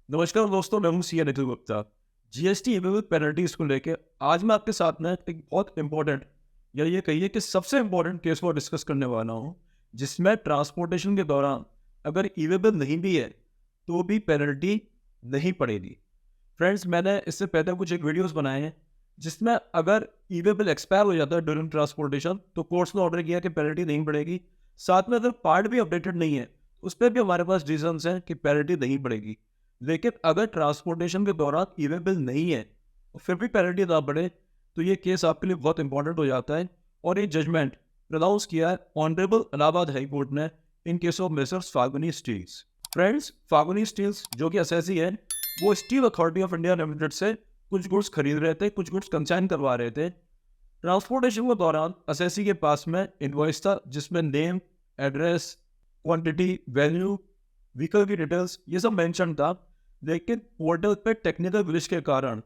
नमस्कार दोस्तों, मैं हूं सीए निखिल गुप्ता। जीएसटी विविध पेनल्टीज को लेके आज मैं आपके साथ में एक बहुत इंपॉर्टेंट या ये कहिए कि सबसे इंपॉर्टेंट केस को डिस्कस करने वाला हूं, जिसमें ट्रांसपोर्टेशन के दौरान अगर ईवेबल नहीं भी है तो भी पेनल्टी नहीं पड़ेगी। फ्रेंड्स, मैंने इससे पहले कुछ एक वीडियोस बनाए हैं जिसमें अगर ईवेबल एक्सपायर हो जाता है ड्यूरिंग ट्रांसपोर्टेशन तो कोर्ट्स ने ऑर्डर किया कि पेनल्टी नहीं पड़ेगी। साथ में अगर पार्ट भी अपडेटेड नहीं है उस पर भी हमारे पास रीजंस हैं कि पेनल्टी नहीं पड़ेगी। लेकिन अगर ट्रांसपोर्टेशन के दौरान इवेबल नहीं है और फिर भी पेनल्टी ना बढ़े तो ये केस आपके लिए बहुत इंपॉर्टेंट हो जाता है। और ये जजमेंट प्रोनाउंस किया है ऑनरेबल इलाहाबाद हाई कोर्ट ने इन केस ऑफ मेसर्स फागुनी स्टील्स। फ्रेंड्स, फागुनी स्टील्स जो कि एसएससी है, वो steel authority of India limited से कुछ गुड्स खरीद रहे थे, कुछ गुड्स कंसाइन करवा रहे थे। ट्रांसपोर्टेशन के दौरान एसएससी के पास में इनवॉइस था जिसमें name, address, quantity, value, vehicle की डिटेल्स ये सब मेंशन था। लेकिन पोर्टल पे टेक्निकल ग्लिच के कारण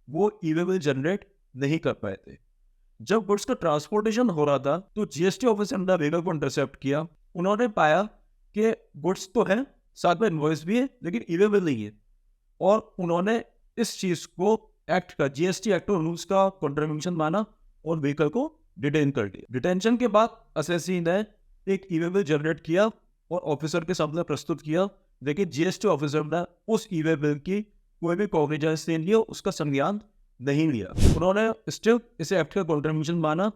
वो ईवेबल जनरेट नहीं कर पाए थे। जब गुड्स का ट्रांसपोर्टेशन हो रहा था तो जीएसटी ऑफिसर ने व्हीकल को इंटरसेप्ट किया। उन्होंने पाया कि गुड्स तो है, साथ में इनवॉइस भी है, लेकिन ईवेबल नहीं है। और उन्होंने इस चीज को एक्ट का जीएसटी एक्ट और रूल्स का कॉन्ट्रीब्यूशन माना और व्हीकल को डिटेन कर दिया। डिटेंशन के बाद एसएससी ने एक ईवेबल जनरेट किया और ऑफिसर के सामने प्रस्तुत किया। लेकिन जीएसटी ऑफिसर ने उस ईवेबल की कोई भी कॉग्निजेंस नहीं लिया, उसका संज्ञान नहीं लिया। उन्होंने स्टिल इसे एक्ट का कॉन्ट्रीब्यूशन माना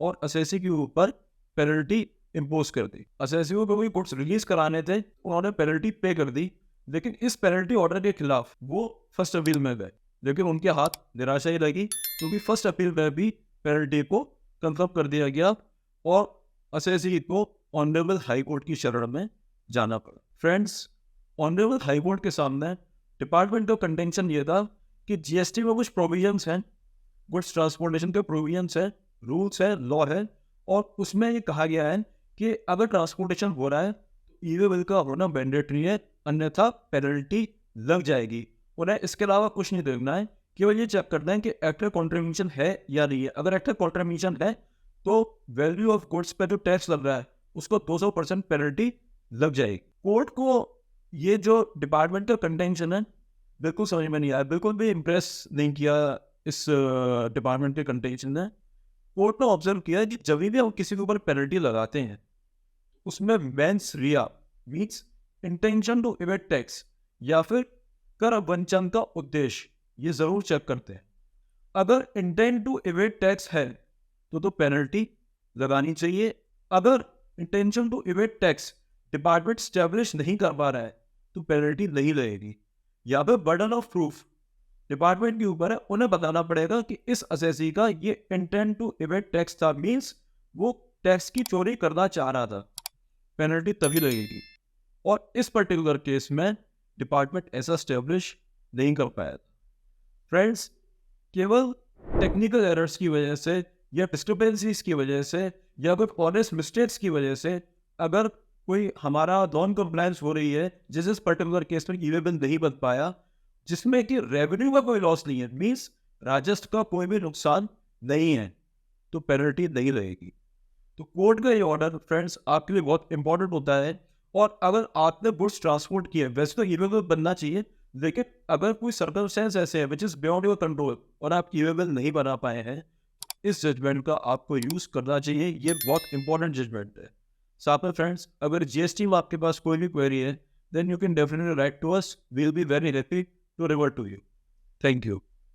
और एसएससी के ऊपर पेनल्टी इम्पोज कर दी। एसएससी को कोई गुड्स रिलीज कराने थे, उन्होंने पेनल्टी पे कर दी। लेकिन इस पेनल्टी ऑर्डर के खिलाफ वो फर्स्ट अपील में गए, लेकिन उनके हाथ निराशा ही लगी क्योंकि फर्स्ट अपील में भी पेनल्टी को कंफर्म कर दिया गया और एसएससी को ऑनरेबल हाई कोर्ट की शरण में जाना पड़ा। फ्रेंड्स, ऑनरेबल हाई कोर्ट के सामने डिपार्टमेंट का कंटेंशन ये था कि जीएसटी में कुछ प्रोविजंस हैं, गुड्स ट्रांसपोर्टेशन के प्रोविजंस हैं, रूल्स है, लॉ है, और उसमें ये कहा गया है कि अगर ट्रांसपोर्टेशन हो रहा है तो ईवेबल का होना मैंडेटरी है, अन्यथा पेनल्टी लग जाएगी। उन्हें इसके अलावा कुछ नहीं देखना है, केवल ये चेक करना है कि एक्टिव कॉन्ट्रीब्यूशन है या नहीं है। अगर एक्टिव कॉन्ट्रीब्यूशन है तो वैल्यू ऑफ गुड्स पे जो टैक्स लग रहा है उसको 200% पेनल्टी लग जाएगी। कोर्ट को ये जो डिपार्टमेंट का कंटेंशन है बिल्कुल समझ में नहीं आया, बिल्कुल भी इम्प्रेस नहीं किया इस डिपार्टमेंट के कंटेंशन ने। कोर्ट ने ऑब्जर्व किया कि जब भी हम किसी के ऊपर पेनल्टी लगाते हैं उसमें mens rea means intention to evade tax या फिर कर वंचन का उद्देश्य ये जरूर चेक करते हैं। अगर इंटेंट टू इवेट टैक्स है तो पेनल्टी लगानी चाहिए। अगर intention to evade tax department establish नहीं कर पा रहा है तो पेनल्टी नहीं लगेगी। या फिर बर्डन ऑफ प्रूफ डिपार्टमेंट के ऊपर है, उन्हें बताना पड़ेगा कि इस एसएससी का ये इंटेंट टू इवेट टैक्स था, मीन्स वो टैक्स की चोरी करना चाह रहा था, पेनल्टी तभी लगेगी। और इस पर्टिकुलर केस में डिपार्टमेंट ऐसा स्टैब्लिश नहीं कर पाया था। फ्रेंड्स, केवल टेक्निकल एरर्स की वजह से या डिस्टर्बेंसीज की वजह से या कोई ऑनेस्ट मिस्टेक्स की वजह से अगर कोई हमारा नॉन कंप्लायंस हो रही है जिस इस पर्टिकुलर केस में ईवेबल नहीं बन पाया, जिसमें कि रेवेन्यू का कोई लॉस नहीं है, मीन्स राजस्व का कोई भी नुकसान नहीं है, तो पेनल्टी नहीं रहेगी। तो कोर्ट का ये ऑर्डर फ्रेंड्स आपके लिए बहुत इंपॉर्टेंट होता है। और अगर आपने गुड्स ट्रांसपोर्ट किए, वैसे तो ईवेबल बनना चाहिए, लेकिन अगर कोई सर्कमस्टेंस ऐसे है which is beyond your control और आप ईवेबल नहीं बना पाए हैं, इस जजमेंट का आपको यूज करना चाहिए। ये बहुत इंपॉर्टेंट जजमेंट है। साथ में फ्रेंड्स, अगर जीएसटी में आपके पास कोई भी क्वेरी है then you can definitely write to us, we will be very happy to revert to you. Thank you.